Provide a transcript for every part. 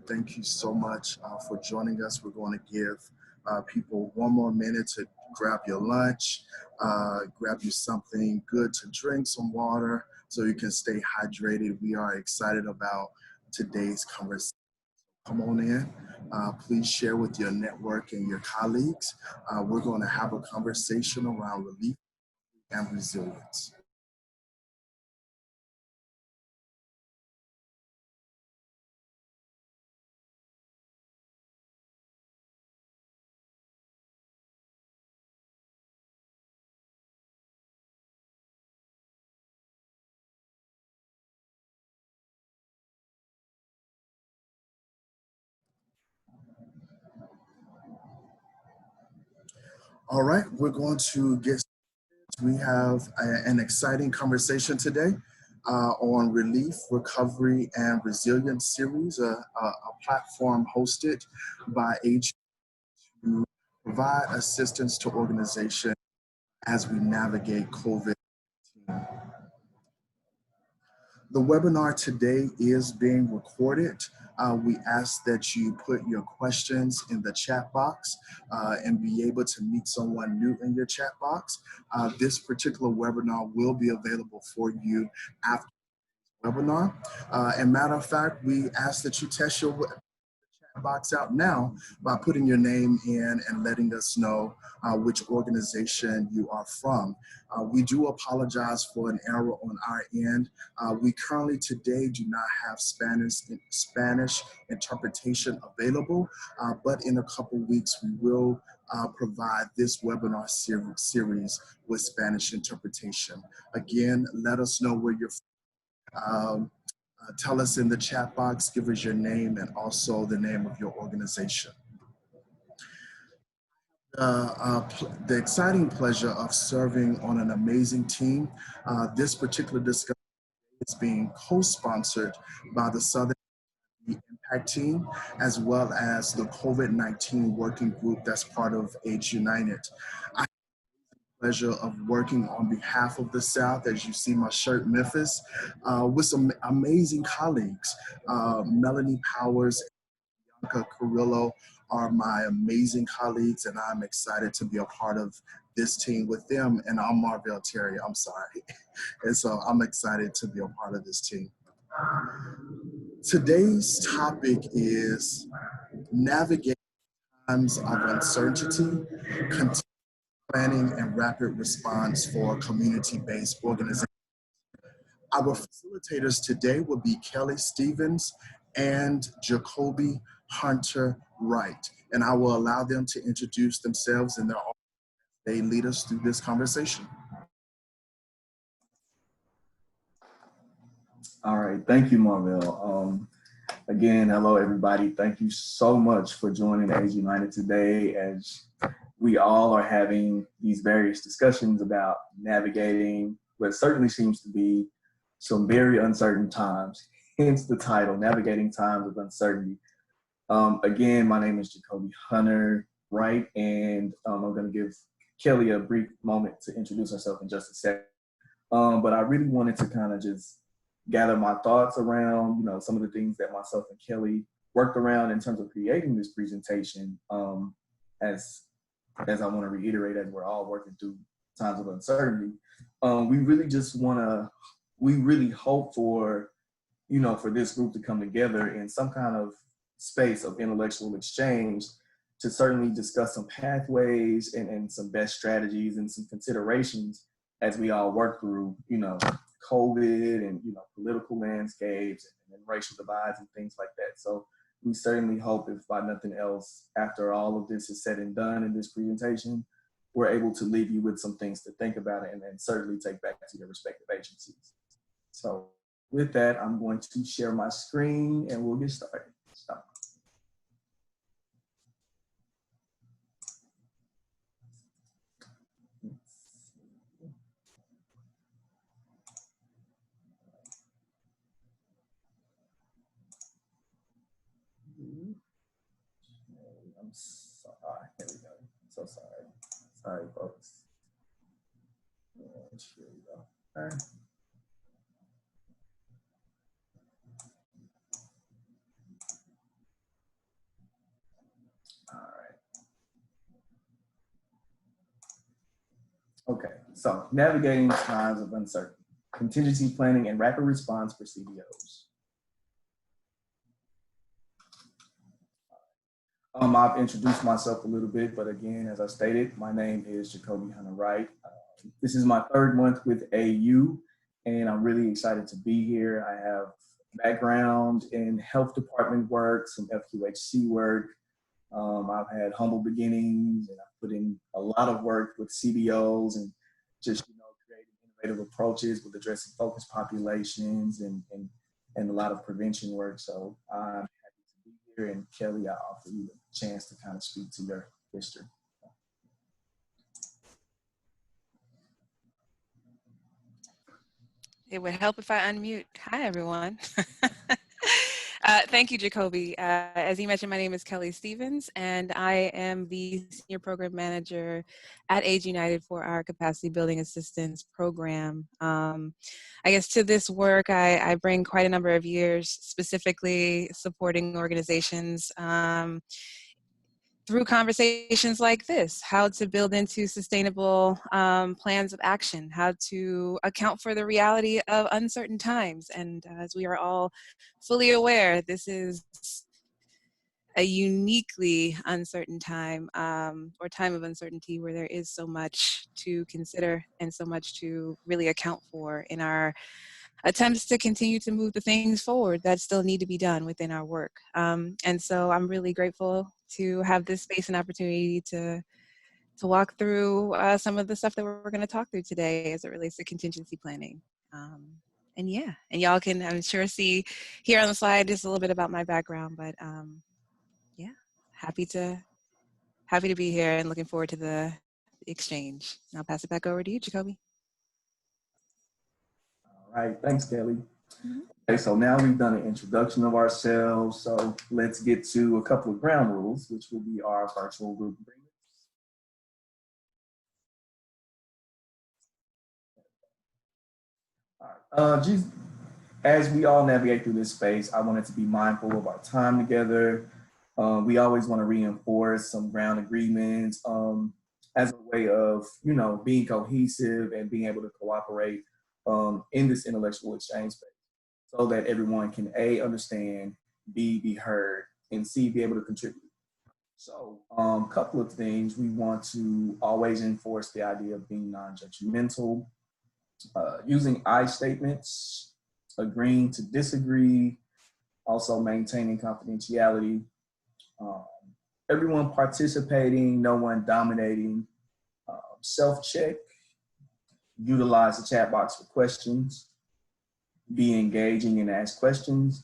Thank you so much for joining us. We're going to give people one more minute to grab your lunch, grab you something good to drink, some water, so you can stay hydrated. We are excited about today's conversation. Come on in. Please share with your network and your colleagues. We're going to have a conversation around relief and resilience. All right, we're going to get We have an exciting conversation today on Relief, Recovery, and Resilience series, a platform hosted by H to provide assistance to organizations as we navigate COVID-19. The webinar today is being recorded. We ask that you put your questions in the chat box and be able to meet someone new in your chat box. This particular webinar will be available for you after the webinar. And matter of fact, we ask that you test your box out now by putting your name in and letting us know which organization you are from. We do apologize for an error on our end. We currently today do not have Spanish interpretation available, but in a couple weeks we will provide this webinar series with Spanish interpretation. Again, let us know where you're from. Tell us in the chat box, give us your name and also the name of your organization. The exciting pleasure of serving on an amazing team. This particular discussion is being co-sponsored by the Southern Impact Team, as well as the COVID-19 working group that's part of AIDS United. Pleasure of working on behalf of the South, as you see my shirt, Memphis, with some amazing colleagues. Melanie Powers and Bianca Carrillo are my amazing colleagues, and I'm excited to be a part of this team with them. And I'm Marvell Terry, I'm sorry. And so I'm excited to be a part of this team. Today's topic is navigating times of uncertainty, planning and rapid response for community-based organizations. Our facilitators today will be Kelly Stevens and Jacobi Hunter-Wright, and I will allow them to introduce themselves and they lead us through this conversation. All right, thank you, Marvell. Again, hello everybody. Thank you so much for joining AIDS United today as we all are having these various discussions about navigating what certainly seems to be some very uncertain times, hence the title, Navigating Times of Uncertainty. Again, my name is Jacobi Hunter-Wright, and I'm going to give Kelly a brief moment to introduce herself in just a second. But I really wanted to kind of just gather my thoughts around, some of the things that myself and Kelly worked around in terms of creating this presentation, as I want to reiterate, as we're all working through times of uncertainty. We really hope for, for this group to come together in some kind of space of intellectual exchange to certainly discuss some pathways and some best strategies and some considerations as we all work through, COVID and, political landscapes and racial divides and things like that. So we certainly hope, if by nothing else, after all of this is said and done in this presentation, we're able to leave you with some things to think about and then certainly take back to your respective agencies. So with that, I'm going to share my screen and we'll get started. I'm sorry, here we go. So sorry. Sorry, folks. Here we go. All right. Okay, so navigating times of uncertainty, contingency planning and rapid response for CBOs. I've introduced myself a little bit, but again, as I stated, my name is Jacobi Hunter-Wright. This is my third month with AU, and I'm really excited to be here. I have background in health department work, some FQHC work. I've had humble beginnings, and I've put in a lot of work with CBOs and just creating innovative approaches with addressing focused populations and a lot of prevention work. So I'm happy to be here, and Kelly, I offer you the chance to kind of speak to your history. It would help if I unmute. Hi, everyone. Thank you, Jacobi. As you mentioned, my name is Kelly Stevens, and I am the Senior Program Manager at Age United for our Capacity Building Assistance Program. I guess to this work, I bring quite a number of years, specifically supporting organizations through conversations like this, how to build into sustainable plans of action, how to account for the reality of uncertain times. And as we are all fully aware, this is a uniquely uncertain time or time of uncertainty where there is so much to consider and so much to really account for in our attempts to continue to move the things forward that still need to be done within our work. And so I'm really grateful to have this space and opportunity to walk through some of the stuff that we're going to talk through today as it relates to contingency planning. And yeah, and y'all can, I'm sure, see here on the slide just a little bit about my background, but yeah, happy to be here and looking forward to the exchange. I'll pass it back over to you, Jacobi. All right, thanks, Kelly. Okay, so now we've done an introduction of ourselves, so let's get to a couple of ground rules, which will be our virtual group agreements. All right, as we all navigate through this space, I wanted to be mindful of our time together. We always want to reinforce some ground agreements as a way of, being cohesive and being able to cooperate in this intellectual exchange space, so that everyone can A, understand, B, be heard, and C, be able to contribute. So a couple of things. We want to always enforce the idea of being non-judgmental, using I statements, agreeing to disagree, also maintaining confidentiality, everyone participating, no one dominating, self-check, utilize the chat box for questions, be engaging and ask questions,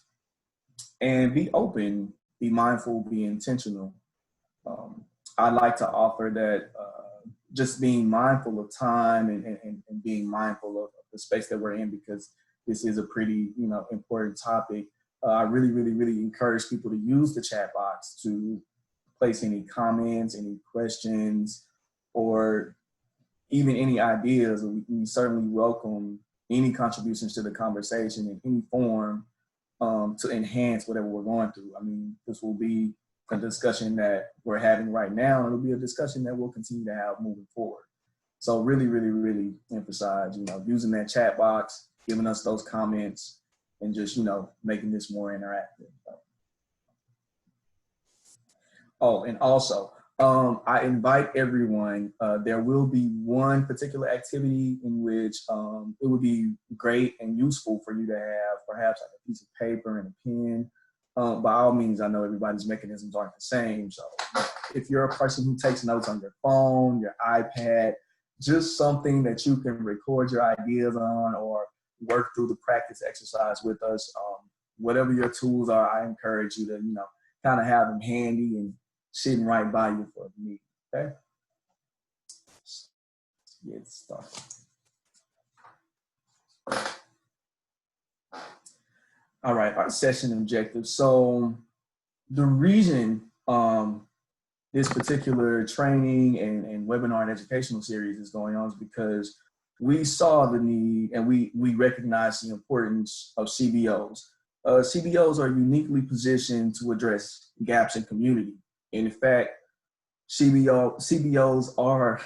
and be open, be mindful, be intentional. I like to offer that just being mindful of time and being mindful of the space that we're in, because this is a pretty important topic. I really, really, really encourage people to use the chat box to place any comments, any questions, or even any ideas. We certainly welcome any contributions to the conversation in any form to enhance whatever we're going through. I mean, this will be a discussion that we're having right now, and it'll be a discussion that we'll continue to have moving forward. So really, really, really emphasize, using that chat box, giving us those comments, and just, making this more interactive. Oh, and also, I invite everyone, there will be one particular activity in which it would be great and useful for you to have perhaps like a piece of paper and a pen. By all means, I know everybody's mechanisms aren't the same. So if you're a person who takes notes on your phone, your iPad, just something that you can record your ideas on or work through the practice exercise with us, whatever your tools are, I encourage you to, kind of have them handy and sitting right by you for the meeting, okay? Let's get started. All right, our session objectives. So the reason this particular training and webinar and educational series is going on is because we saw the need and we recognize the importance of CBOs. CBOs are uniquely positioned to address gaps in community. And in fact, CBOs are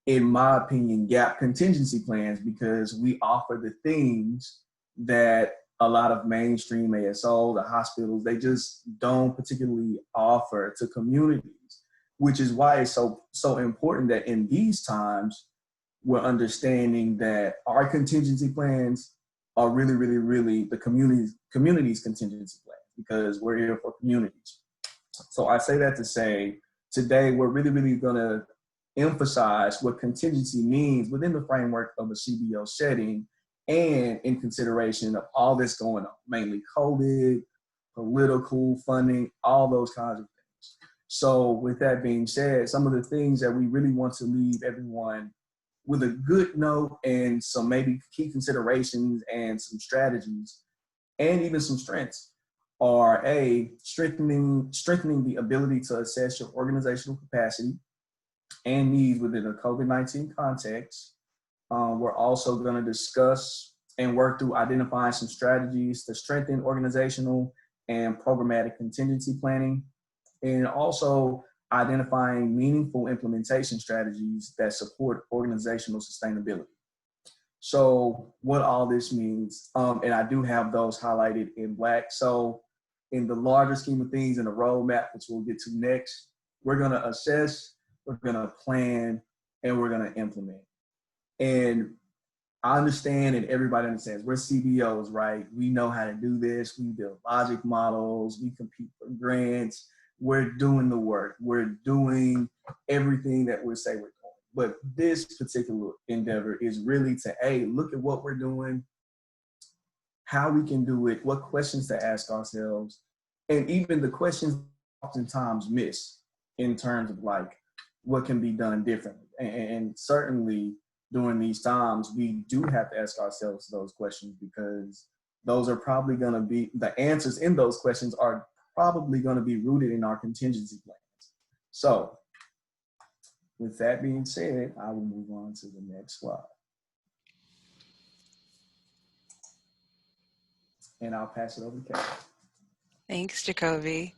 in my opinion, gap contingency plans, because we offer the things that a lot of mainstream ASO, the hospitals, they just don't particularly offer to communities, which is why it's so important that in these times, we're understanding that our contingency plans are really the community's contingency plans, because we're here for communities. So I say that to say, today we're really gonna emphasize what contingency means within the framework of a CBO setting, and in consideration of all this going on, mainly COVID, political funding, all those kinds of things. So with that being said, some of the things that we really want to leave everyone with a good note and some maybe key considerations and some strategies and even some strengths are strengthening the ability to assess your organizational capacity and needs within a COVID-19 context. We're also going to discuss and work through identifying some strategies to strengthen organizational and programmatic contingency planning, and also identifying meaningful implementation strategies that support organizational sustainability. So what all this means, and I do have those highlighted in black. So in the larger scheme of things, in the roadmap, which we'll get to next, we're going to assess, we're going to plan, and we're going to implement. And I understand, and everybody understands, we're CBOs, right? We know how to do this. We build logic models. We compete for grants. We're doing the work. We're doing everything that we say we're doing. But this particular endeavor is really to, look at what we're doing, how we can do it, what questions to ask ourselves, and even the questions oftentimes miss in terms of like what can be done differently. And certainly during these times, we do have to ask ourselves those questions, because those are probably going to be, the answers in those questions are probably going to be rooted in our contingency plans. So with that being said, I will move on to the next slide. And I'll pass it over to Kate. Thanks, Jacobi.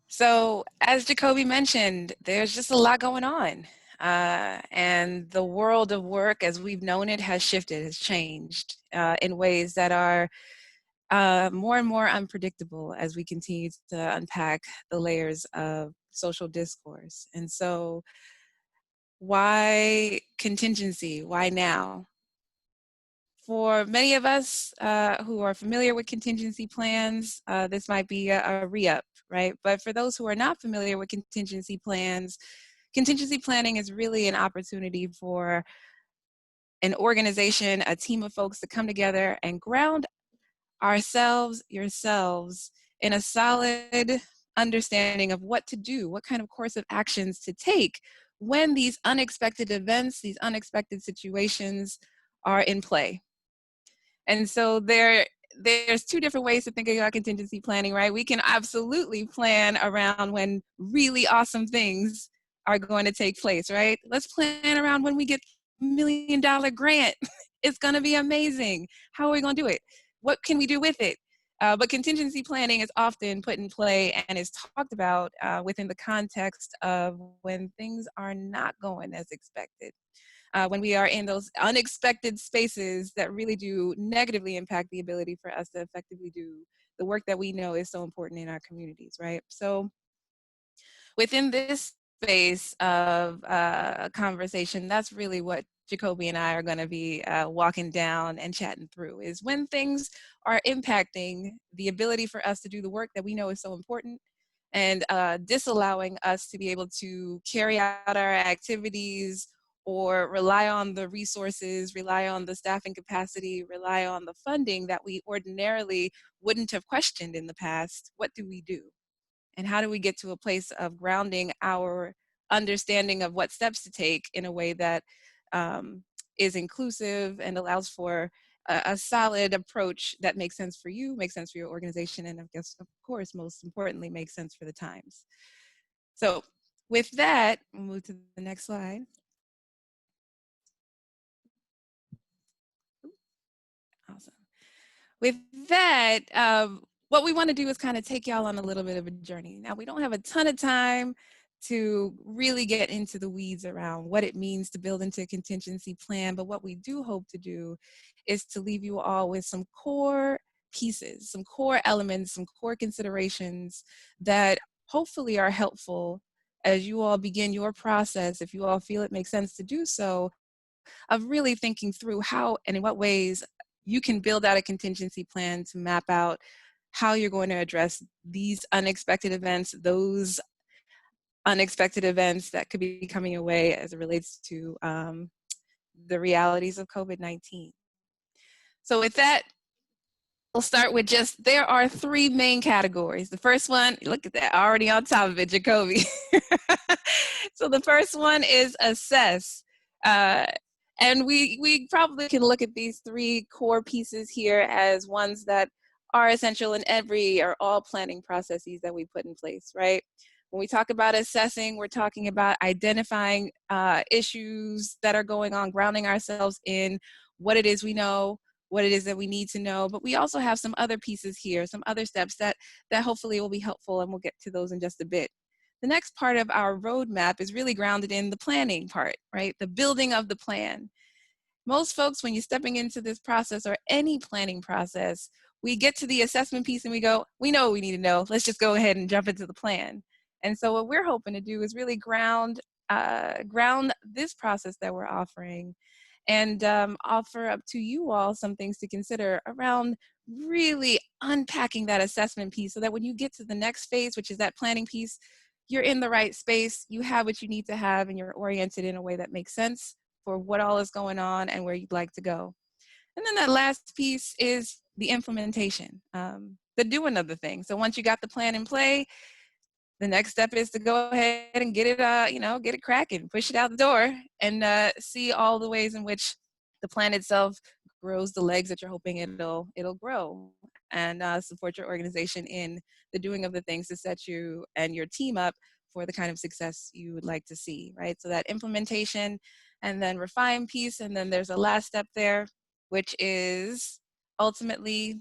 So as Jacobi mentioned, there's just a lot going on. And the world of work as we've known it has shifted, has changed in ways that are more and more unpredictable as we continue to unpack the layers of social discourse. And so why contingency? Why now? For many of us who are familiar with contingency plans, this might be a re-up, right? But for those who are not familiar with contingency plans, contingency planning is really an opportunity for an organization, a team of folks to come together and ground ourselves, yourselves, in a solid understanding of what to do, what kind of course of actions to take when these unexpected events, these unexpected situations are in play. And so there's two different ways to think about contingency planning, right? We can absolutely plan around when really awesome things are going to take place, right? Let's plan around when we get $1 million grant. It's going to be amazing. How are we going to do it? What can we do with it? But contingency planning is often put in play and is talked about within the context of when things are not going as expected. When we are in those unexpected spaces that really do negatively impact the ability for us to effectively do the work that we know is so important in our communities, right? So within this space of conversation, that's really what Jacobi and I are going to be walking down and chatting through, is when things are impacting the ability for us to do the work that we know is so important, and disallowing us to be able to carry out our activities or rely on the resources, rely on the staffing capacity, rely on the funding that we ordinarily wouldn't have questioned in the past. What do we do? And how do we get to a place of grounding our understanding of what steps to take in a way that is inclusive and allows for a solid approach that makes sense for you, makes sense for your organization, and I guess, of course, most importantly, makes sense for the times. So with that, we'll move to the next slide. Awesome. With that, what we want to do is kind of take y'all on a little bit of a journey. Now, we don't have a ton of time to really get into the weeds around what it means to build into a contingency plan. But what we do hope to do is to leave you all with some core pieces, some core elements, some core considerations that hopefully are helpful as you all begin your process, if you all feel it makes sense to do so, of really thinking through how and in what ways you can build out a contingency plan to map out how you're going to address these unexpected events, those unexpected events that could be coming your way as it relates to the realities of COVID-19. So with that, we'll start with there are three main categories. The first one, look at that, already on top of it, Jacobi. So the first one is assess. And we probably can look at these three core pieces here as ones that are essential in every or all planning processes that we put in place, right? When we talk about assessing, we're talking about identifying issues that are going on, grounding ourselves in what it is we know, what it is that we need to know. But we also have some other pieces here, some other steps that hopefully will be helpful, and we'll get to those in just a bit. The next part of our roadmap is really grounded in the planning part, right? The building of the plan. Most folks, when you're stepping into this process or any planning process, we get to the assessment piece and we go, we know what we need to know. Let's just go ahead and jump into the plan. And so what we're hoping to do is really ground this process that we're offering and offer up to you all some things to consider around really unpacking that assessment piece so that when you get to the next phase, which is that planning piece, you're in the right space, you have what you need to have, and you're oriented in a way that makes sense for what all is going on and where you'd like to go. And then that last piece is the implementation, the doing of the thing. So once you got the plan in play, the next step is to go ahead and get it, get it cracking, push it out the door, and see all the ways in which the plan itself grows the legs that you're hoping it'll grow, and support your organization in the doing of the things to set you and your team up for the kind of success you would like to see, right? So that implementation and then refine piece, and then there's a last step there, which is ultimately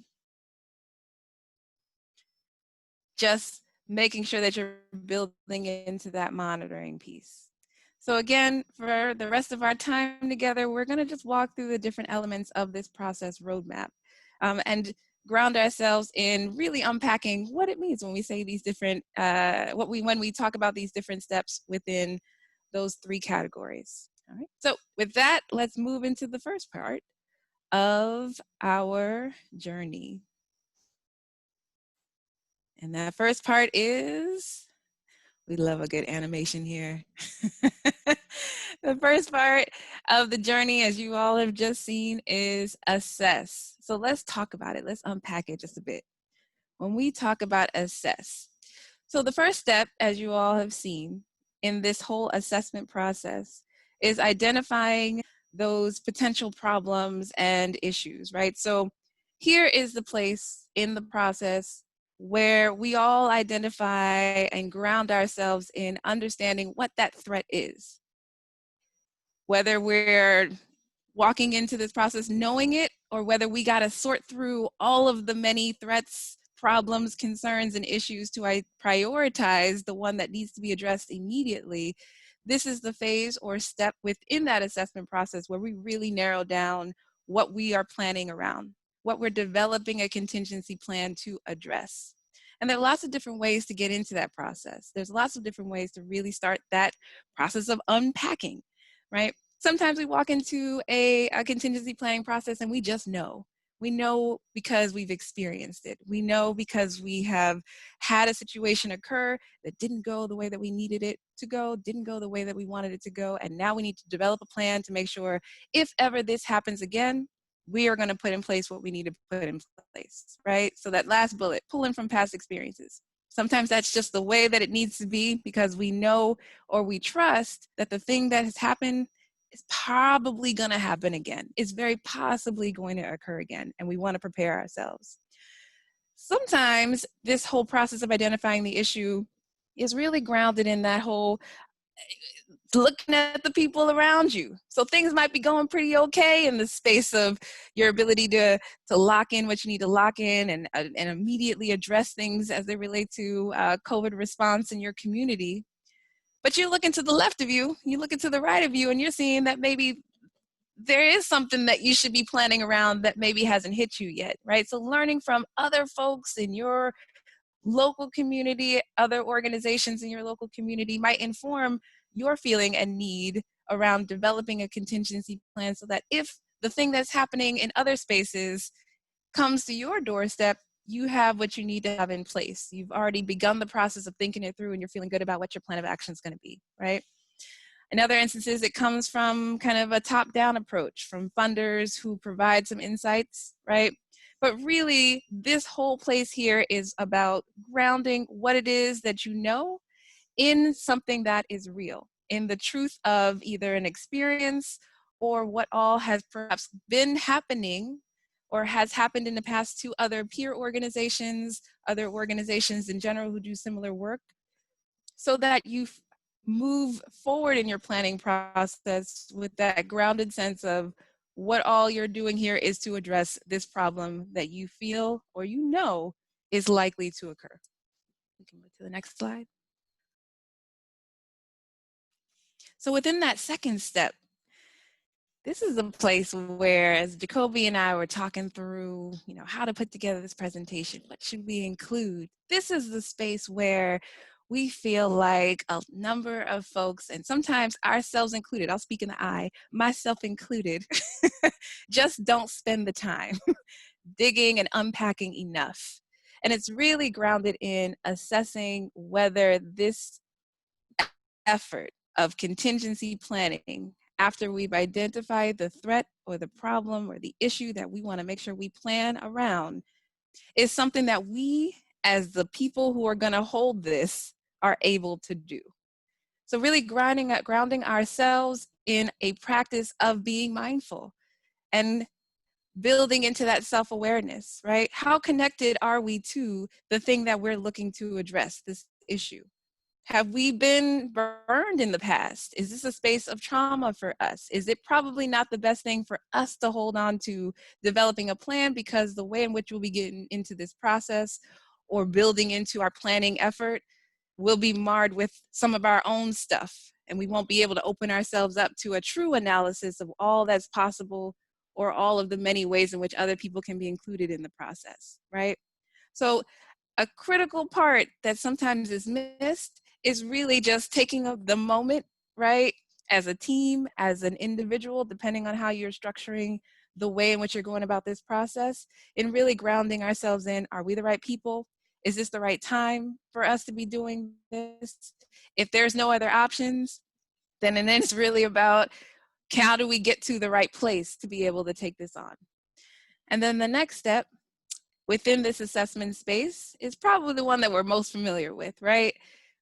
just making sure that you're building into that monitoring piece. So again, for the rest of our time together, we're going to just walk through the different elements of this process roadmap and ground ourselves in really unpacking what it means when we say these different, when we talk about these different steps within those three categories. All right. So with that, let's move into the first part of our journey. And that first part is, we love a good animation here. The first part of the journey, as you all have just seen, is assess. So let's talk about it. Let's unpack it just a bit. When we talk about assess, so the first step, as you all have seen in this whole assessment process, is identifying those potential problems and issues, right? So here is the place in the process where we all identify and ground ourselves in understanding what that threat is. Whether we're walking into this process knowing it, or whether we got to sort through all of the many threats, problems, concerns, and issues to prioritize the one that needs to be addressed immediately, this is the phase or step within that assessment process where we really narrow down what we are planning around, what we're developing a contingency plan to address. And there are lots of different ways to get into that process. There's lots of different ways to really start that process of unpacking, right? Sometimes we walk into a contingency planning process and we just know. We know because we've experienced it. We know because we have had a situation occur that didn't go the way that we needed it to go, didn't go the way that we wanted it to go, and now we need to develop a plan to make sure if ever this happens again, we are going to put in place what we need to put in place, right? So that last bullet, pulling from past experiences. Sometimes that's just the way that it needs to be because we know or we trust that the thing that has happened is probably going to happen again. It's very possibly going to occur again, and we want to prepare ourselves. Sometimes this whole process of identifying the issue is really grounded in that whole looking at the people around you. So things might be going pretty okay in the space of your ability to lock in what you need to lock in and immediately address things as they relate to COVID response in your community. But you look into the left of you, you look into the right of you, and you're seeing that maybe there is something that you should be planning around that maybe hasn't hit you yet, right? So learning from other folks in your local community, other organizations in your local community might inform your feeling and need around developing a contingency plan so that if the thing that's happening in other spaces comes to your doorstep, you have what you need to have in place. You've already begun the process of thinking it through and you're feeling good about what your plan of action is going to be, right? In other instances, it comes from kind of a top-down approach from funders who provide some insights, right? But really, this whole place here is about grounding what it is that you know in something that is real, in the truth of either an experience or what all has perhaps been happening or has happened in the past to other peer organizations, other organizations in general who do similar work, so that you move forward in your planning process with that grounded sense of what all you're doing here is to address this problem that you feel or you know is likely to occur. We can move to the next slide. So within that second step, this is a place where, as Jacobi and I were talking through, how to put together this presentation, what should we include? This is the space where we feel like a number of folks, and sometimes ourselves included, I'll speak in the I, myself included, just don't spend the time digging and unpacking enough. And it's really grounded in assessing whether this effort of contingency planning, after we've identified the threat or the problem or the issue that we want to make sure we plan around, is something that we, as the people who are going to hold this, are able to do. So really grounding ourselves in a practice of being mindful and building into that self-awareness, right? How connected are we to the thing that we're looking to address, this issue? Have we been burned in the past? Is this a space of trauma for us? Is it probably not the best thing for us to hold on to developing a plan, because the way in which we'll be getting into this process or building into our planning effort will be marred with some of our own stuff, and we won't be able to open ourselves up to a true analysis of all that's possible or all of the many ways in which other people can be included in the process, right? So a critical part that sometimes is missed is really just taking the moment, right? As a team, as an individual, depending on how you're structuring the way in which you're going about this process, and really grounding ourselves in, are we the right people? Is this the right time for us to be doing this? If there's no other options, then it's really about how do we get to the right place to be able to take this on? And then the next step within this assessment space is probably the one that we're most familiar with, right?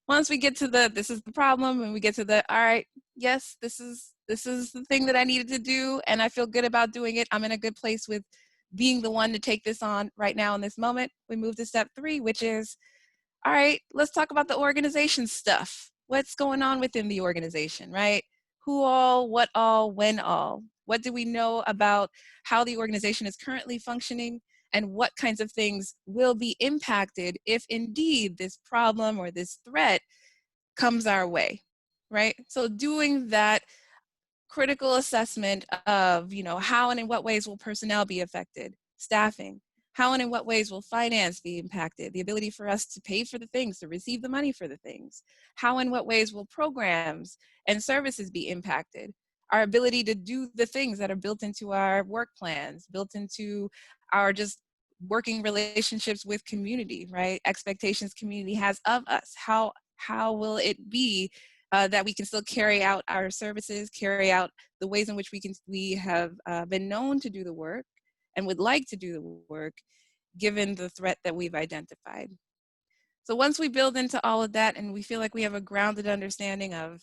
Once we get to this is the problem, and we get to all right, yes, this is the thing that I needed to do, and I feel good about doing it. I'm in a good place with being the one to take this on right now in this moment. We move to step 3, which is, all right, let's talk about the organization stuff. What's going on within the organization, right? Who all, what all, when all? What do we know about how the organization is currently functioning, and what kinds of things will be impacted if indeed this problem or this threat comes our way, right? So doing that critical assessment of, how and in what ways will personnel be affected, staffing, how and in what ways will finance be impacted, the ability for us to pay for the things, to receive the money for the things, how and what ways will programs and services be impacted, our ability to do the things that are built into our work plans, built into our just working relationships with community, right? Expectations community has of us. How will it be that we can still carry out our services, carry out the ways in which we have been known to do the work and would like to do the work, given the threat that we've identified. So once we build into all of that and we feel like we have a grounded understanding of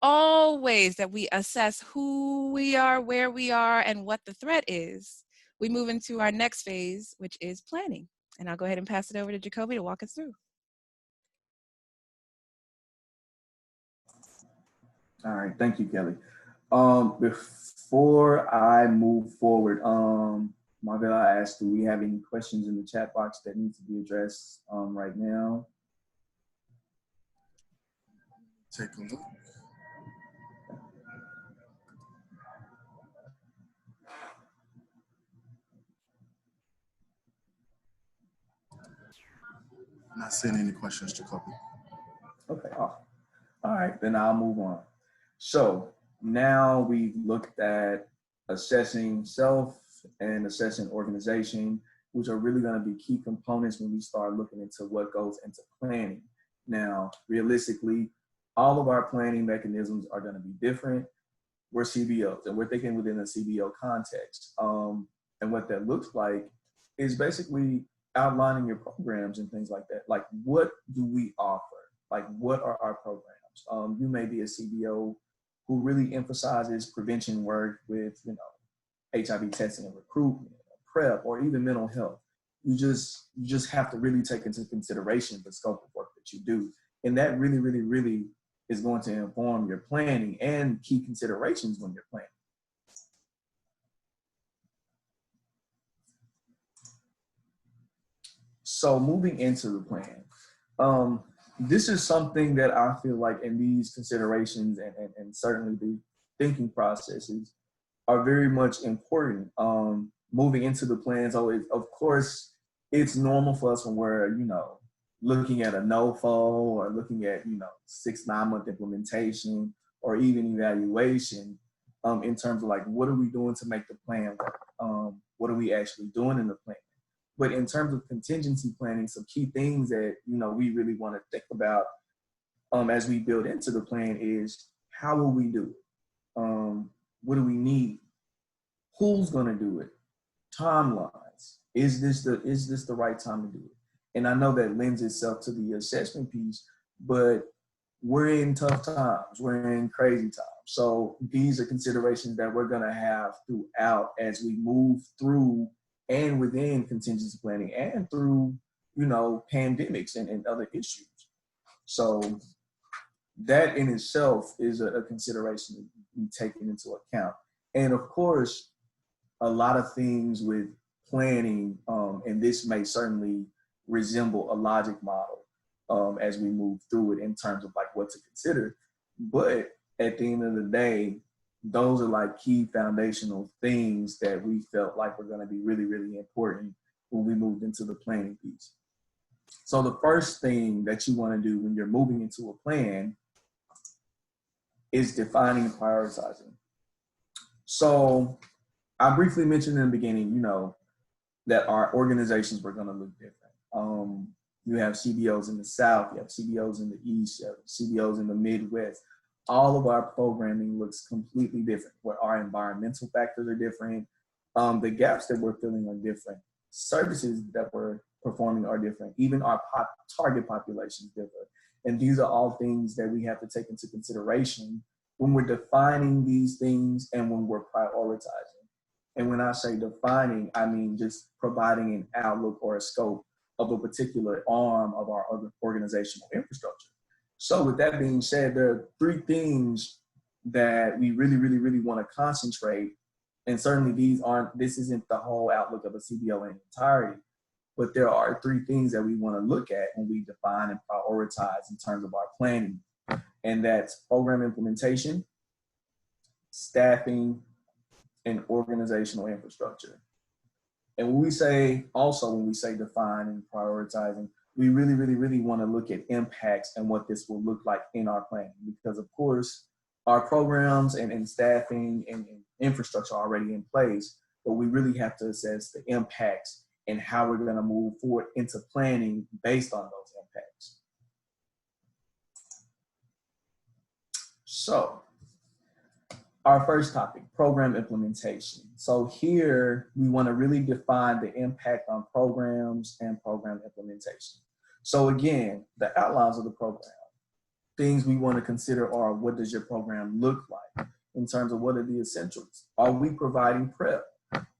all ways that we assess who we are, where we are, and what the threat is, we move into our next phase, which is planning. And I'll go ahead and pass it over to Jacobi to walk us through. All right, thank you, Kelly. Before I move forward, Marvell, I asked, do we have any questions in the chat box that need to be addressed right now? Take a look. Not seeing any questions, Jacobi. Okay, awesome. All right, then I'll move on. So now we've looked at assessing self and assessing organization, which are really going to be key components when we start looking into what goes into planning. Now, realistically, all of our planning mechanisms are going to be different. We're CBOs, and we're thinking within a CBO context. And what that looks like is basically outlining your programs and things like that. Like, what do we offer? Like, what are our programs? You may be a CBO who really emphasizes prevention work with, HIV testing and recruitment, PrEP, or even mental health. You just have to really take into consideration the scope of work that you do. And that really, really, really is going to inform your planning and key considerations when you're planning. So moving into the plan, this is something that I feel like in these considerations and certainly the thinking processes are very much important. Moving into the plans, always, of course, it's normal for us when we're, looking at a NOFO or looking at, 6-9 month implementation or even evaluation in terms of like, what are we doing to make the plan work? What are we actually doing in the plan? But in terms of contingency planning, some key things that, we really want to think about as we build into the plan is how will we do it? What do we need? Who's going to do it? Timelines. Is this the right time to do it? And I know that lends itself to the assessment piece, but we're in tough times. We're in crazy times. So these are considerations that we're going to have throughout as we move through and within contingency planning and through, pandemics and other issues. So that in itself is a consideration to be taken into account. And of course, a lot of things with planning, and this may certainly resemble a logic model as we move through it in terms of like what to consider. But at the end of the day, those are like key foundational things that we felt like were going to be really, really important when we moved into the planning piece. So the first thing that you want to do when you're moving into a plan is defining and prioritizing. So I briefly mentioned in the beginning, that our organizations were going to look different. You have CBOs in the South, you have CBOs in the East, you have CBOs in the Midwest. All of our programming looks completely different, where our environmental factors are different. The gaps that we're filling are different. Services that we're performing are different. Even our target population is different. And these are all things that we have to take into consideration when we're defining these things and when we're prioritizing. And when I say defining, I mean just providing an outlook or a scope of a particular arm of our organizational infrastructure. So with that being said, there are 3 things that we really, really, really want to concentrate. And certainly this isn't the whole outlook of a CBO in entirety, but there are 3 things that we want to look at when we define and prioritize in terms of our planning. And that's program implementation, staffing, and organizational infrastructure. And when we say define and prioritizing, we really, really, really want to look at impacts and what this will look like in our planning. Because of course, our programs and staffing and infrastructure are already in place, but we really have to assess the impacts and how we're going to move forward into planning based on those impacts. So our first topic, program implementation. So here we want to really define the impact on programs and program implementation. So again, the outlines of the program, things we want to consider are what does your program look like in terms of what are the essentials? Are we providing PrEP?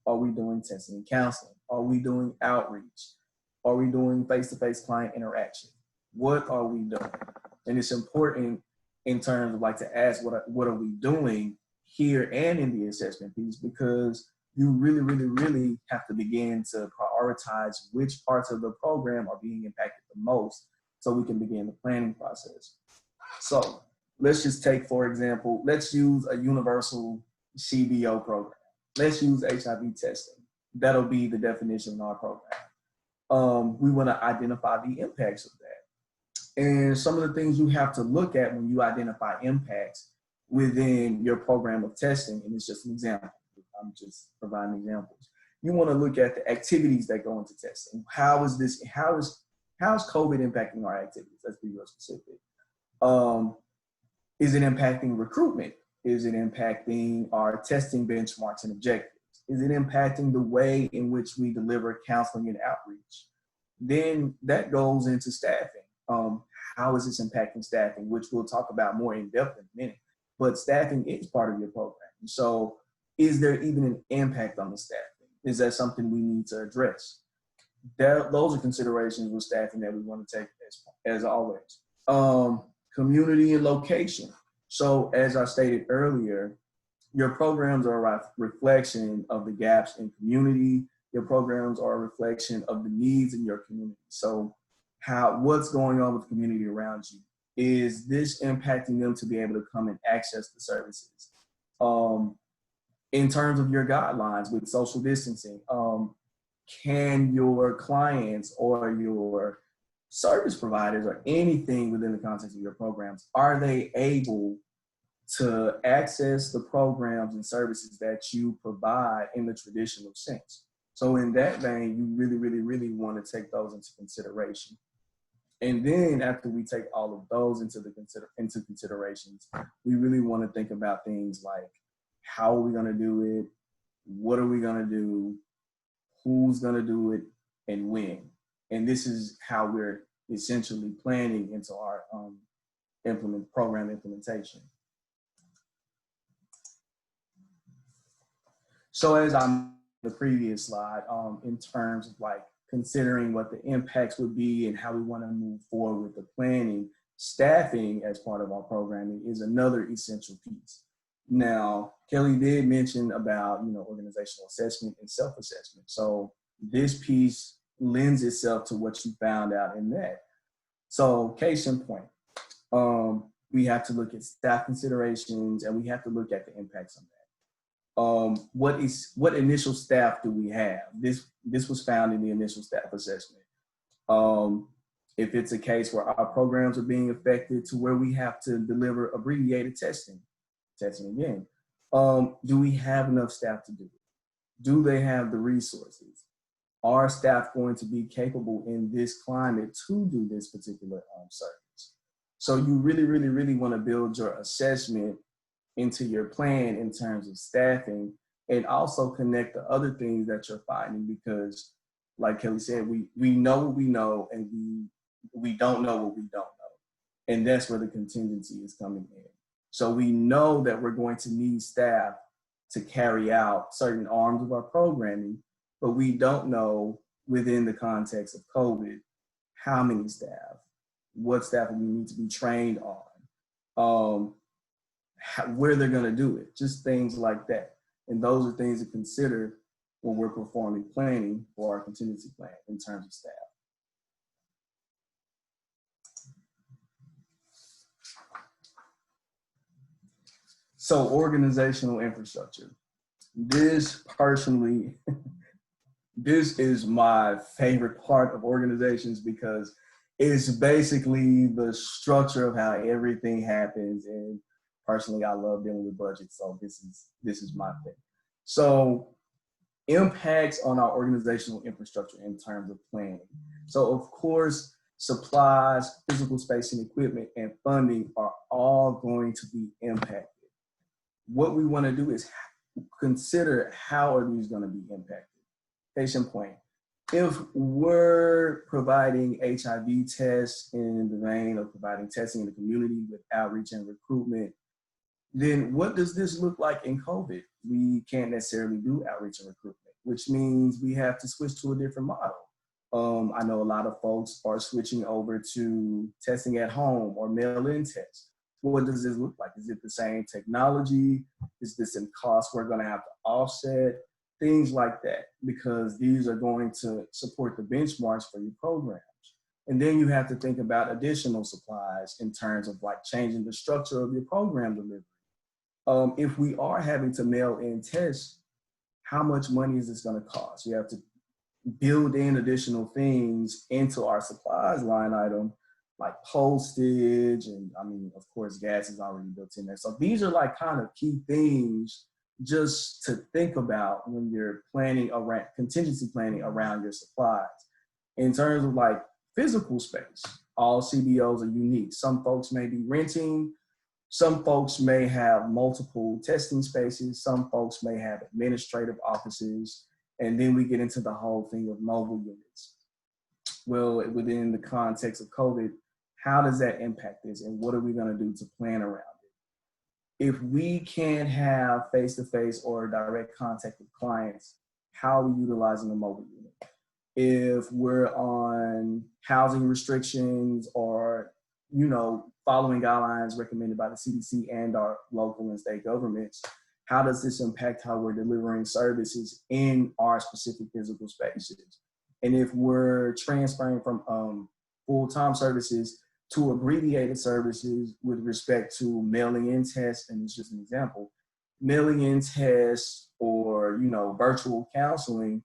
Are we doing testing and counseling? Are we doing outreach? Are we doing face-to-face client interaction? What are we doing? And it's important in terms of like to ask what are we doing here and in the assessment piece, because you really, really, really have to begin to prioritize which parts of the program are being impacted the most so we can begin the planning process. So let's just take, for example, let's use a universal CBO program. Let's use HIV testing. That'll be the definition of our program. We want to identify the impacts of that. And some of the things you have to look at when you identify impacts within your program of testing, and it's just an example. I'm just providing examples. You want to look at the activities that go into testing. How is COVID impacting our activities? Let's be real specific. Is it impacting recruitment? Is it impacting our testing benchmarks and objectives? Is it impacting the way in which we deliver counseling and outreach? Then that goes into staffing. How is this impacting staffing, which we'll talk about more in depth in a minute. But staffing is part of your program. So is there even an impact on the staffing? Is that something we need to address? Those are considerations with staffing that we want to take as always. Community and location. So as I stated earlier, your programs are a reflection of the gaps in community. Your programs are a reflection of the needs in your community. So what's going on with the community around you? Is this impacting them to be able to come and access the services? In terms of your guidelines with social distancing, can your clients or your service providers or anything within the context of your programs, are they able to access the programs and services that you provide in the traditional sense? So in that vein, you really, really, really want to take those into consideration. And then after we take all of those into considerations, we really want to think about things like, how are we going to do it? What are we going to do? Who's going to do it? And when? And this is how we're essentially planning into our program implementation. So as I'm the previous slide, in terms of like considering what the impacts would be and how we want to move forward with the planning, staffing as part of our programming is another essential piece. Now, Kelly did mention about, organizational assessment and self-assessment. So this piece lends itself to what you found out in that. So case in point, we have to look at staff considerations and we have to look at the impacts on that. What initial staff do we have? This was found in the initial staff assessment. If it's a case where our programs are being affected to where we have to deliver abbreviated testing again, do we have enough staff to do it? Do they have the resources? Are staff going to be capable in this climate to do this particular service? So you really, really, really want to build your assessment into your plan in terms of staffing, and also connect the other things that you're finding, because like Kelly said, we know what we know and we don't know what we don't know. And that's where the contingency is coming in. So we know that we're going to need staff to carry out certain arms of our programming, but we don't know within the context of COVID, how many staff, what staff we need to be trained on, where they're gonna do it, just things like that. And those are things to consider when we're performing planning for our contingency plan in terms of staff. So organizational infrastructure. This personally, this is my favorite part of organizations because it's basically the structure of how everything happens. And personally, I love dealing with budgets, so this is my thing. So impacts on our organizational infrastructure in terms of planning. So of course, supplies, physical space and equipment, and funding are all going to be impacted. What we want to do is consider how are these going to be impacted. Case in point, if we're providing HIV tests in the vein of providing testing in the community with outreach and recruitment, then what does this look like in COVID? We can't necessarily do outreach and recruitment, which means we have to switch to a different model. I know a lot of folks are switching over to testing at home or mail-in tests. What does this look like? Is it the same technology? Is this in cost we're going to have to offset? Things like that, because these are going to support the benchmarks for your programs. And then you have to think about additional supplies in terms of like changing the structure of your program delivery. If we are having to mail in tests, how much money is this going to cost? You have to build in additional things into our supplies line item, like postage, and I mean, of course, gas is already built in there. So these are like kind of key things just to think about when you're planning around contingency planning around your supplies. In terms of like physical space, all CBOs are unique. Some folks may be renting, some folks may have multiple testing spaces, some folks may have administrative offices, and then we get into the whole thing of mobile units. Well, within the context of COVID, how does that impact this, and what are we going to do to plan around it? If we can't have face-to-face or direct contact with clients, how are we utilizing a mobile unit? If we're on housing restrictions or, you know, following guidelines recommended by the CDC and our local and state governments, how does this impact how we're delivering services in our specific physical spaces? And if we're transferring from full-time services to abbreviated services with respect to mailing in tests, and it's just an example, mailing in tests or, you know, virtual counseling,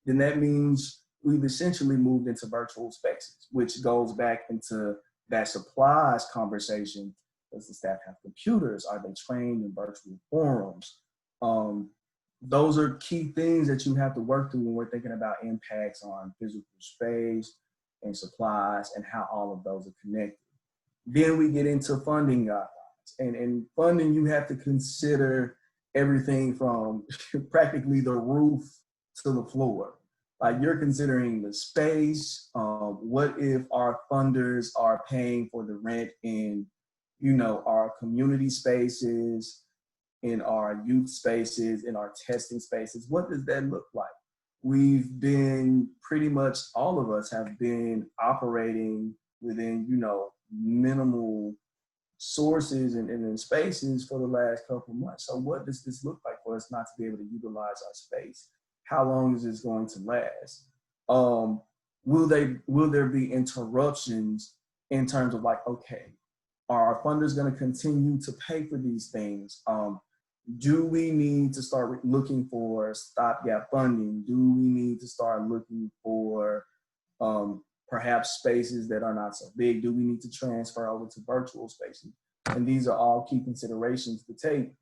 then that means we've essentially moved into virtual spaces, which goes back into that supplies conversation. Does the staff have computers? Are they trained in virtual forums? Those are key things that you have to work through when we're thinking about impacts on physical space and supplies and how all of those are connected. Then we get into funding guidelines. And funding, you have to consider everything from practically the roof to the floor. Like you're considering the space. What if our funders are paying for the rent in, you know, our community spaces, in our youth spaces, in our testing spaces? What does that look like? We've been pretty much, all of us have been operating within, you know, minimal sources and spaces for the last couple of months. So what does this look like for us not to be able to utilize our space? How long is this going to last? Will there be interruptions in terms of like, okay, are our funders going to continue to pay for these things? Do we need to start looking for stopgap funding? Do we need to start looking for perhaps spaces that are not so big? Do we need to transfer over to virtual spaces? And these are all key considerations to take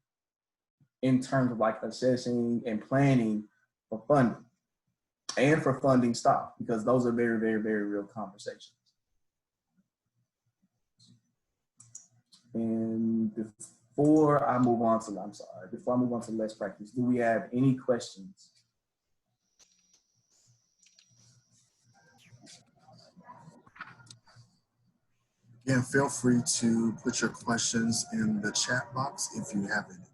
in terms of like assessing and planning for funding and for funding stock, because those are very, very, very real conversations. And before I move on to less practice, do we have any questions? Again, feel free to put your questions in the chat box if you have any.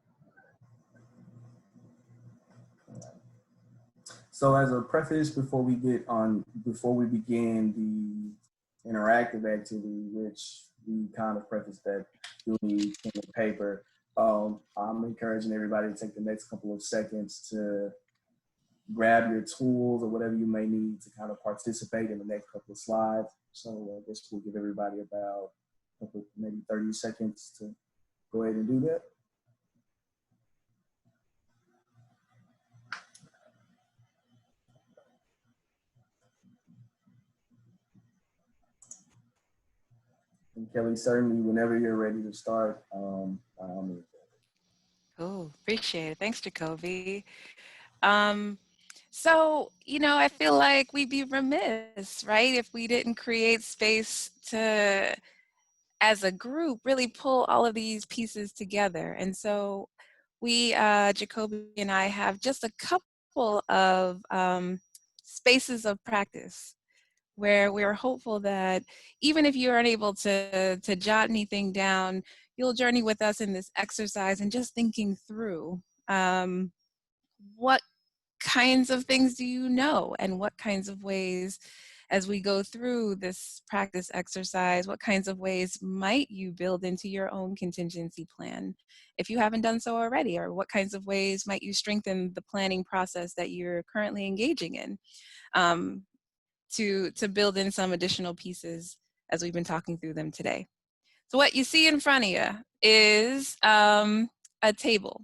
So as a preface, before we begin the interactive activity, which we kind of preface that you'll need pen and paper, I'm encouraging everybody to take the next couple of seconds to grab your tools or whatever you may need to kind of participate in the next couple of slides. So I guess we'll give everybody about maybe 30 seconds to go ahead and do that. And Kelly, certainly whenever you're ready to start, Oh, appreciate it. Thanks, Jacobi. So, you know, I feel like we'd be remiss, right, if we didn't create space to, as a group, really pull all of these pieces together. And so we, Jacobi and I, have just a couple of spaces of practice where we're hopeful that even if you aren't able to jot anything down, you'll journey with us in this exercise and just thinking through what kinds of things do you know, and what kinds of ways, as we go through this practice exercise, what kinds of ways might you build into your own contingency plan if you haven't done so already, or what kinds of ways might you strengthen the planning process that you're currently engaging in. to build in some additional pieces as we've been talking through them today. So what you see in front of you is a table.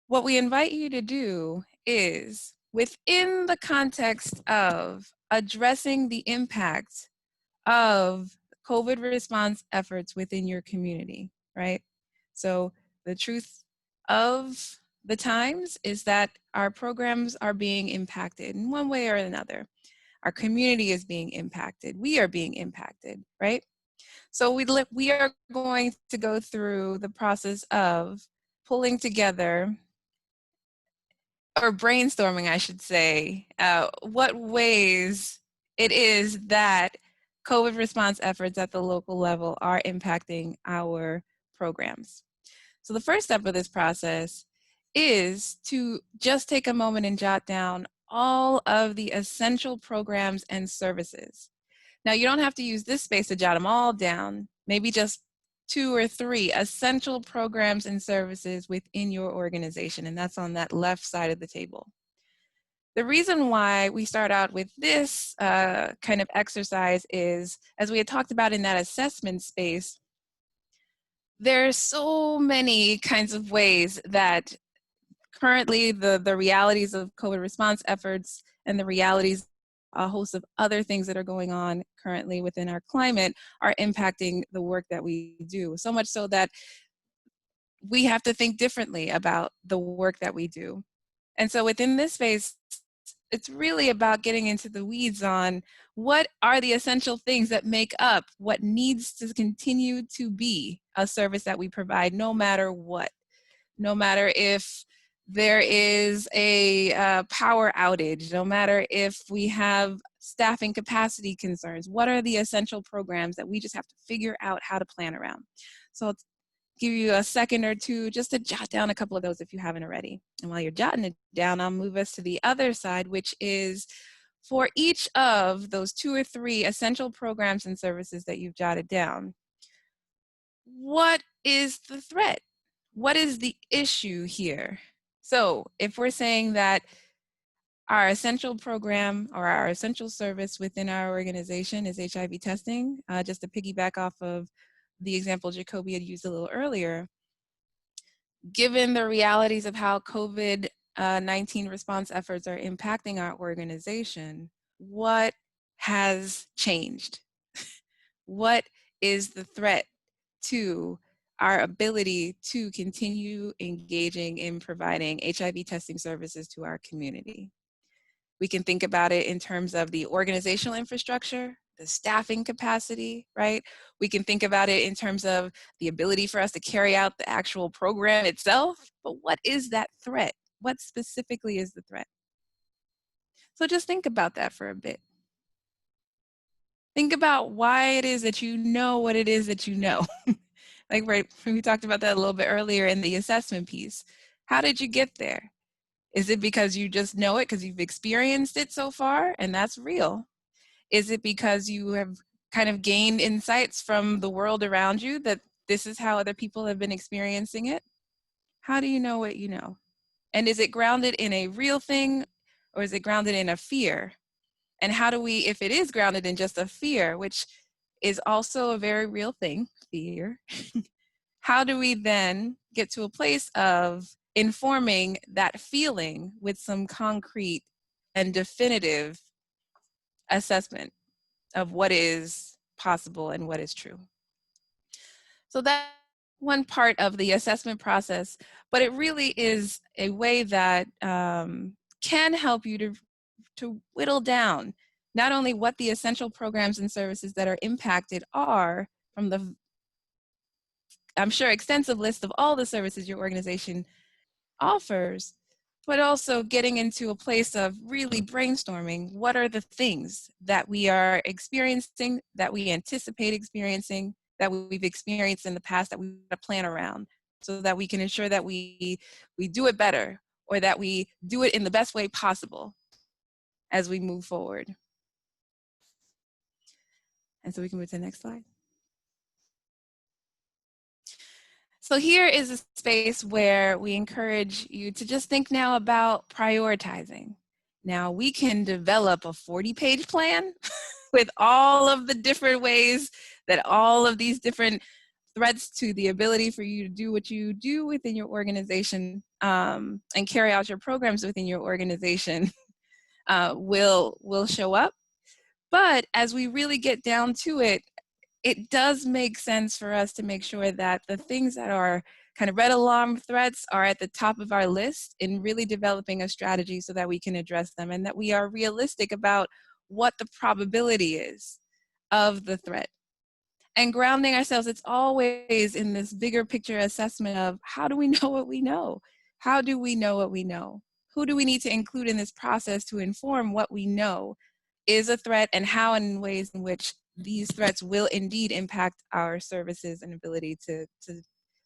What we invite you to do is, within the context of addressing the impact of COVID response efforts within your community, right? So the truth of the times is that our programs are being impacted in one way or another. Our community is being impacted. We are being impacted, right? So we are going to go through the process of pulling together, or brainstorming, I should say, what ways it is that COVID response efforts at the local level are impacting our programs. So the first step of this process is to just take a moment and jot down all of the essential programs and services. Now, you don't have to use this space to jot them all down, maybe just 2 or 3 essential programs and services within your organization, and that's on that left side of the table. The reason why we start out with this kind of exercise is, as we had talked about in that assessment space, there are so many kinds of ways that currently the realities of COVID response efforts and the realities, a host of other things that are going on currently within our climate, are impacting the work that we do. So much so that we have to think differently about the work that we do. And so within this space, it's really about getting into the weeds on what are the essential things that make up what needs to continue to be a service that we provide, no matter what. No matter if there is a power outage, no matter if we have staffing capacity concerns, what are the essential programs that we just have to figure out how to plan around? So I'll give you a second or two just to jot down a couple of those if you haven't already. And while you're jotting it down, I'll move us to the other side, which is for each of those 2 or 3 essential programs and services that you've jotted down, what is the threat? What is the issue here? So if we're saying that our essential program or our essential service within our organization is HIV testing, just to piggyback off of the example Jacobi had used a little earlier, given the realities of how COVID-19 response efforts are impacting our organization, what has changed? What is the threat to our ability to continue engaging in providing HIV testing services to our community? We can think about it in terms of the organizational infrastructure, the staffing capacity, right? We can think about it in terms of the ability for us to carry out the actual program itself, but what is that threat? What specifically is the threat? So just think about that for a bit. Think about why it is that you know what it is that you know. Like, right, we talked about that a little bit earlier in the assessment piece. How did you get there? Is it because you just know it because you've experienced it so far and that's real? Is it because you have kind of gained insights from the world around you that this is how other people have been experiencing it? How do you know what you know? And is it grounded in a real thing or is it grounded in a fear? And how do we, if it is grounded in just a fear, which is also a very real thing, fear, how do we then get to a place of informing that feeling with some concrete and definitive assessment of what is possible and what is true? So that's one part of the assessment process, but it really is a way that can help you to whittle down not only what the essential programs and services that are impacted are from the, I'm sure, extensive list of all the services your organization offers, but also getting into a place of really brainstorming what are the things that we are experiencing, that we anticipate experiencing, that we've experienced in the past that we want to plan around so that we can ensure that we do it better or that we do it in the best way possible as we move forward. And so we can move to the next slide. So here is a space where we encourage you to just think now about prioritizing. Now we can develop a 40-page plan with all of the different ways that all of these different threats to the ability for you to do what you do within your organization and carry out your programs within your organization will show up. But as we really get down to it, it does make sense for us to make sure that the things that are kind of red alarm threats are at the top of our list in really developing a strategy so that we can address them, and that we are realistic about what the probability is of the threat. And grounding ourselves, it's always in this bigger picture assessment of how do we know what we know? How do we know what we know? Who do we need to include in this process to inform what we know is a threat, and how and ways in which these threats will indeed impact our services and ability to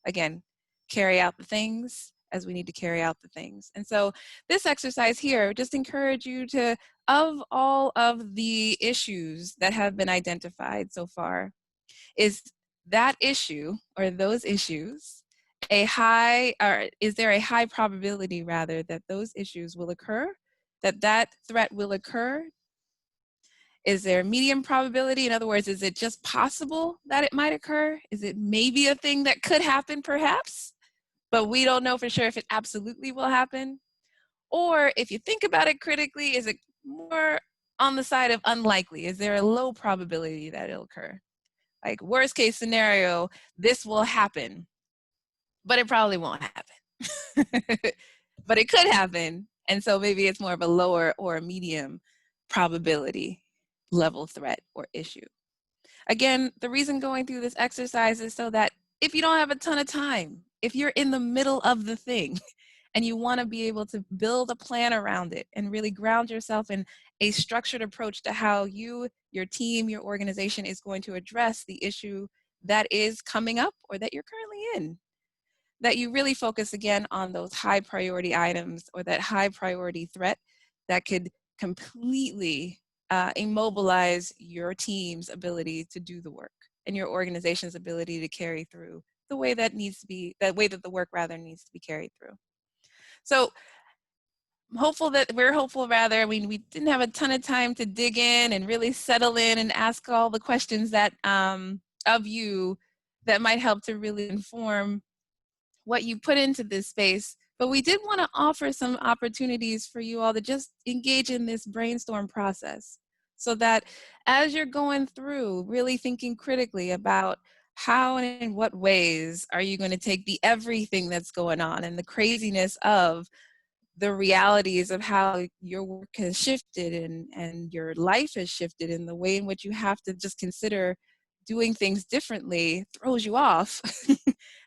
again, carry out the things as we need to carry out the things. And so this exercise here, just encourage you to, of all of the issues that have been identified so far, is that issue or those issues a high, or is there a high probability rather that those issues will occur, that that threat will occur? Is there medium probability? In other words, is it just possible that it might occur? Is it maybe a thing that could happen perhaps, but we don't know for sure if it absolutely will happen? Or if you think about it critically, is it more on the side of unlikely? Is there a low probability that it'll occur? Like worst case scenario, this will happen, but it probably won't happen. But it could happen. And so maybe it's more of a lower or a medium probability level threat or issue. Again, the reason going through this exercise is so that if you don't have a ton of time, if you're in the middle of the thing and you want to be able to build a plan around it and really ground yourself in a structured approach to how you, your team, your organization is going to address the issue that is coming up or that you're currently in, that you really focus again on those high priority items or that high priority threat that could completely immobilize your team's ability to do the work and your organization's ability to carry through the way that needs to be, the way that the work rather needs to be carried through. So we're hopeful rather, I mean, we didn't have a ton of time to dig in and really settle in and ask all the questions that of you that might help to really inform what you put into this space. But we did want to offer some opportunities for you all to just engage in this brainstorm process so that as you're going through, really thinking critically about how and in what ways are you going to take the everything that's going on and the craziness of the realities of how your work has shifted and your life has shifted, and the way in which you have to just consider doing things differently throws you off.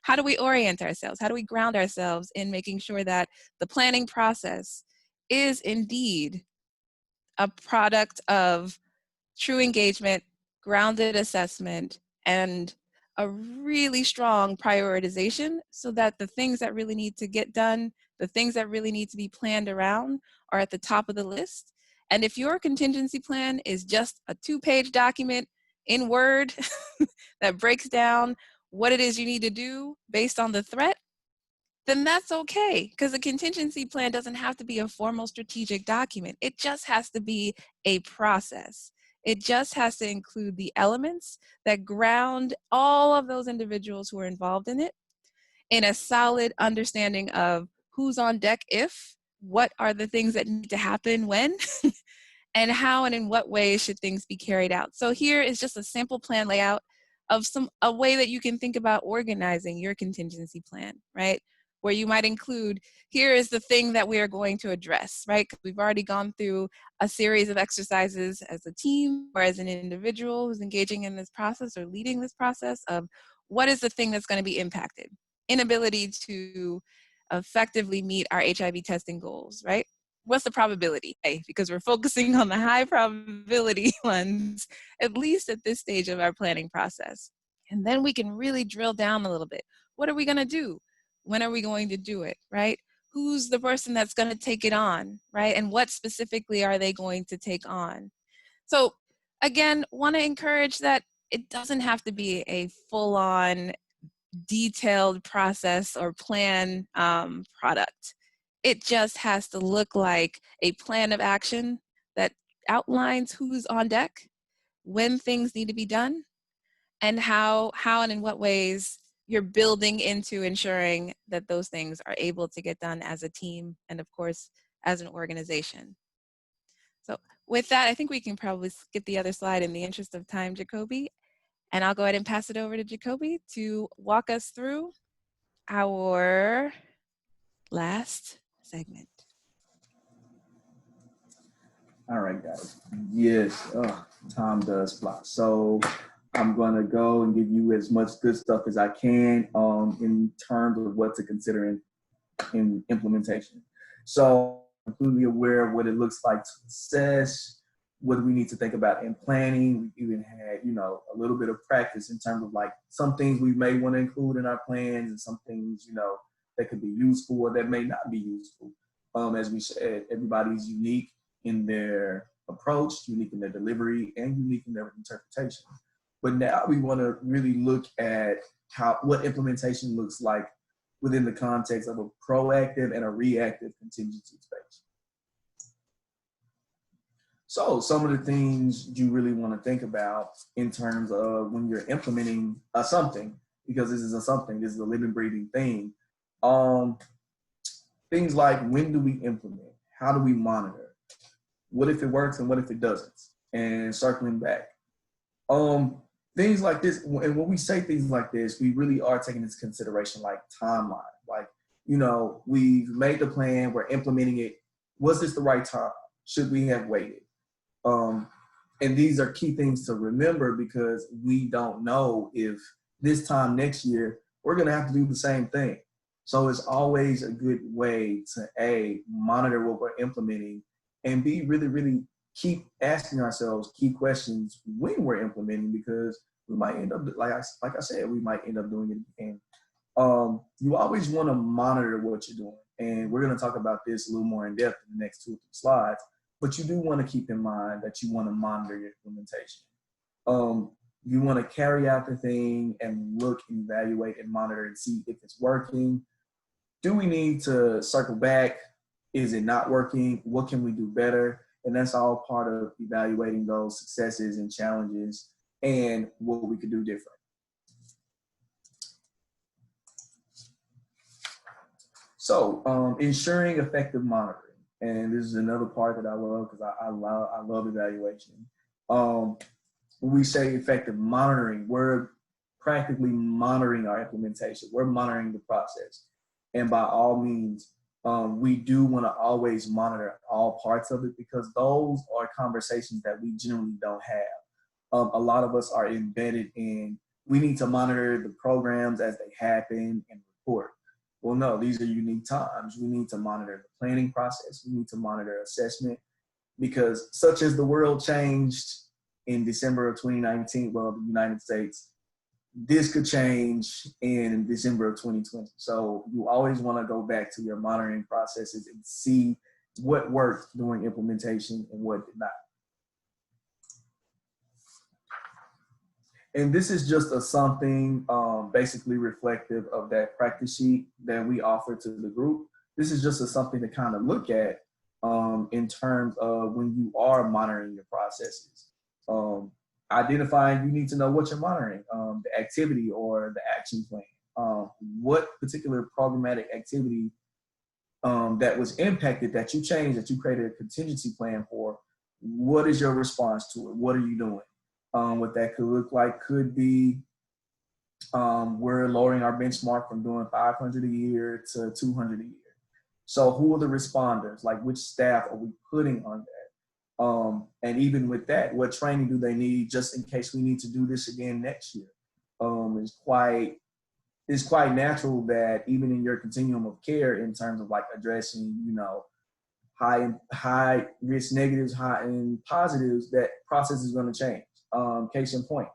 How do we orient ourselves? How do we ground ourselves in making sure that the planning process is indeed a product of true engagement, grounded assessment, and a really strong prioritization so that the things that really need to get done, the things that really need to be planned around are at the top of the list. And if your contingency plan is just a 2-page document in Word that breaks down what it is you need to do based on the threat, then that's okay, because a contingency plan doesn't have to be a formal strategic document. It just has to be a process. It just has to include the elements that ground all of those individuals who are involved in it in a solid understanding of who's on deck if, what are the things that need to happen when, and how and in what ways should things be carried out. So here is just a sample plan layout of a way that you can think about organizing your contingency plan, right? Where you might include, here is the thing that we are going to address, right? Because we've already gone through a series of exercises as a team or as an individual who's engaging in this process or leading this process of what is the thing that's going to be impacted? Inability to effectively meet our HIV testing goals, right? What's the probability? Because we're focusing on the high probability ones, at least at this stage of our planning process. And then we can really drill down a little bit. What are we going to do? When are we going to do it, right? Who's the person that's going to take it on, right? And what specifically are they going to take on? So again, want to encourage that it doesn't have to be a full-on detailed process or plan product. It just has to look like a plan of action that outlines who's on deck, when things need to be done, and how and in what ways you're building into ensuring that those things are able to get done as a team and, of course, as an organization. So with that, I think we can probably skip the other slide in the interest of time, Jacobi. And I'll go ahead and pass it over to Jacobi to walk us through our last segment. All right, guys. Yes, time does fly. So I'm going to go and give you as much good stuff as I can in terms of what to consider in implementation. So I'm completely aware of what it looks like to assess, what do we need to think about in planning. We even had, a little bit of practice in terms of like some things we may want to include in our plans and some things, that could be useful or that may not be useful. As we said, everybody's unique in their approach, unique in their delivery, and unique in their interpretation. But now we want to really look at what implementation looks like within the context of a proactive and a reactive contingency space. So some of the things you really want to think about in terms of when you're implementing something, because this is a living, breathing thing. Things like, when do we implement? How do we monitor? What if it works and what if it doesn't? And circling back. Things like this, and when we say things like this, we really are taking into consideration like timeline. Like, we've made the plan, we're implementing it. Was this the right time? Should we have waited? And these are key things to remember, because we don't know if this time next year, we're gonna have to do the same thing. So it's always a good way to A, monitor what we're implementing, and B, really, really keep asking ourselves key questions when we're implementing, because we might end up, like I said, we might end up doing it again. You always want to monitor what you're doing. And we're going to talk about this a little more in depth in the next 2 or 3 slides, but you do want to keep in mind that you want to monitor your implementation. You want to carry out the thing and look and evaluate and monitor and see if it's working. Do we need to circle back? Is it not working? What can we do better? And that's all part of evaluating those successes and challenges and what we could do different. So ensuring effective monitoring. And this is another part that I love, because I love evaluation. When we say effective monitoring, we're practically monitoring our implementation. We're monitoring the process. And by all means, we do want to always monitor all parts of it, because those are conversations that we generally don't have. A lot of us are embedded in, we need to monitor the programs as they happen and report. Well, no, these are unique times. We need to monitor the planning process. We need to monitor assessment, because such as the world changed in December of 2019, well, the United States, this could change in December of 2020. So you always want to go back to your monitoring processes and see what worked during implementation and what did not. And this is just something basically reflective of that practice sheet that we offer to the group. This is just something to kind of look at in terms of when you are monitoring your processes. Identifying, you need to know what you're monitoring, the activity or the action plan. What particular programmatic activity that was impacted, that you changed, that you created a contingency plan for, what is your response to it? What are you doing? What that could look like could be, we're lowering our benchmark from doing 500 a year to 200 a year. So who are the responders? Like, which staff are we putting on that? And even with that, what training do they need just in case we need to do this again next year? It's quite natural that even in your continuum of care, in terms of like addressing, high risk negatives, high and positives, that process is going to change. Case in point,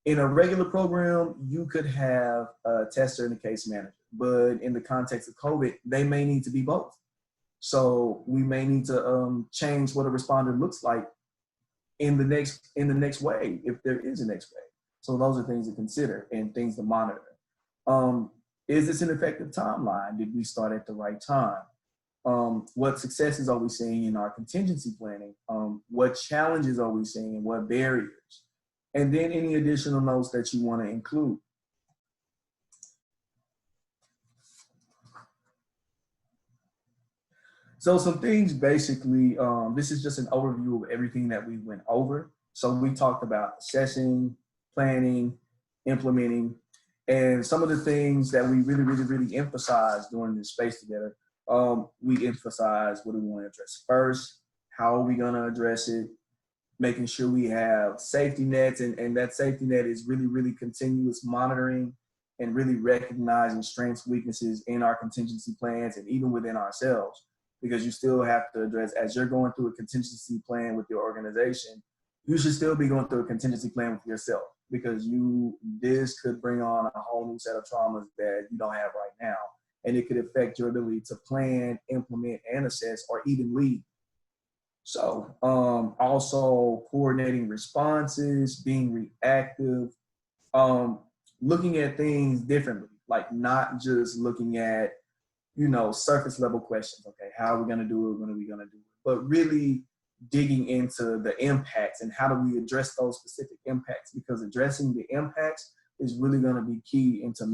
in a regular program, you could have a tester and a case manager, but in the context of COVID, they may need to be both. So we may need to change what a responder looks like in the next wave, if there is a next wave. So those are things to consider and things to monitor. Is this an effective timeline? Did we start at the right time? What successes are we seeing in our contingency planning? What challenges are we seeing? What barriers? And then any additional notes that you want to include. So some things basically, this is just an overview of everything that we went over. So we talked about assessing, planning, implementing, and some of the things that we really emphasized during this space together. We emphasize what do we want to address first, how are we going to address it, making sure we have safety nets, and that safety net is really continuous monitoring and really recognizing strengths, weaknesses in our contingency plans and even within ourselves, because you still have to address, as you're going through a contingency plan with your organization, you should still be going through a contingency plan with yourself, because this could bring on a whole new set of traumas that you don't have right now. And it could affect your ability to plan, implement, and assess, or even lead. So also coordinating responses, being reactive, looking at things differently, like not just looking at, surface level questions. Okay, how are we going to do it? When are we going to do it? But really digging into the impacts and how do we address those specific impacts, because addressing the impacts is really going to be key into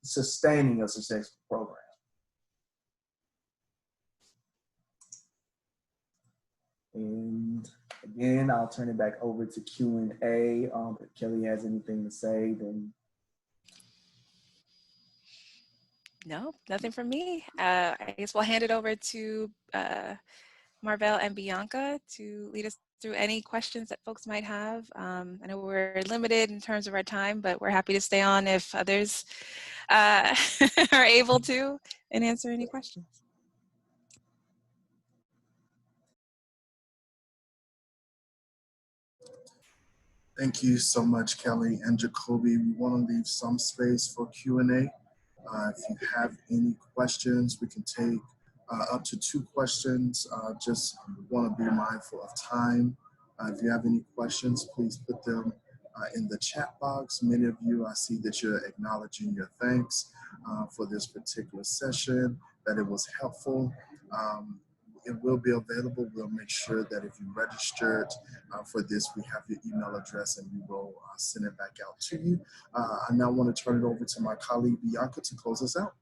sustaining a successful program. And again, I'll turn it back over to Q&A. If Kelly has anything to say, then. No, nothing from me. I guess we'll hand it over to Marvell and Bianca to lead us through any questions that folks might have. I know we're limited in terms of our time, but we're happy to stay on if others are able to and answer any questions. Thank you so much, Kelly and Jacobi. We want to leave some space for Q&A. If you have any questions, we can take up to 2 questions. Just want to be mindful of time. If you have any questions, please put them in the chat box. Many of you, I see that you're acknowledging your thanks for this particular session, that it was helpful. It will be available. We'll make sure that if you registered for this, we have your email address and we will send it back out to you. I now want to turn it over to my colleague, Bianca, to close us out.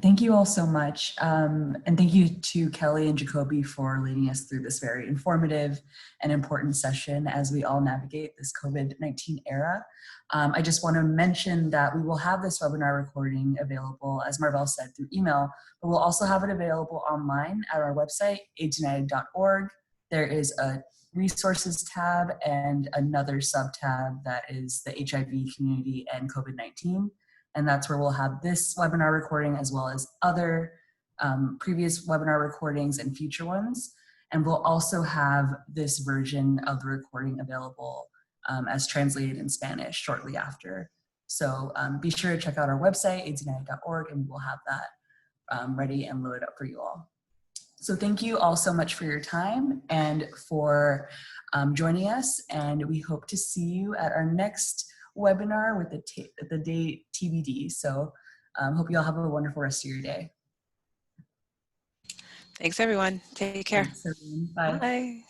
Thank you all so much. And thank you to Kelly and Jacobi for leading us through this very informative and important session as we all navigate this COVID-19 era. I just want to mention that we will have this webinar recording available, as Marvell said, through email, but we'll also have it available online at our website, aidsunited.org. There is a resources tab and another sub-tab that is the HIV community and COVID-19. And that's where we'll have this webinar recording as well as other previous webinar recordings and future ones. And we'll also have this version of the recording available as translated in Spanish shortly after. So be sure to check out our website, aidsunited.org, and we'll have that ready and loaded up for you all. So thank you all so much for your time and for joining us. And we hope to see you at our next webinar with the date TBD. So hope you all have a wonderful rest of your day. Thanks, everyone. Take care. Thanks, everyone. Bye. Bye.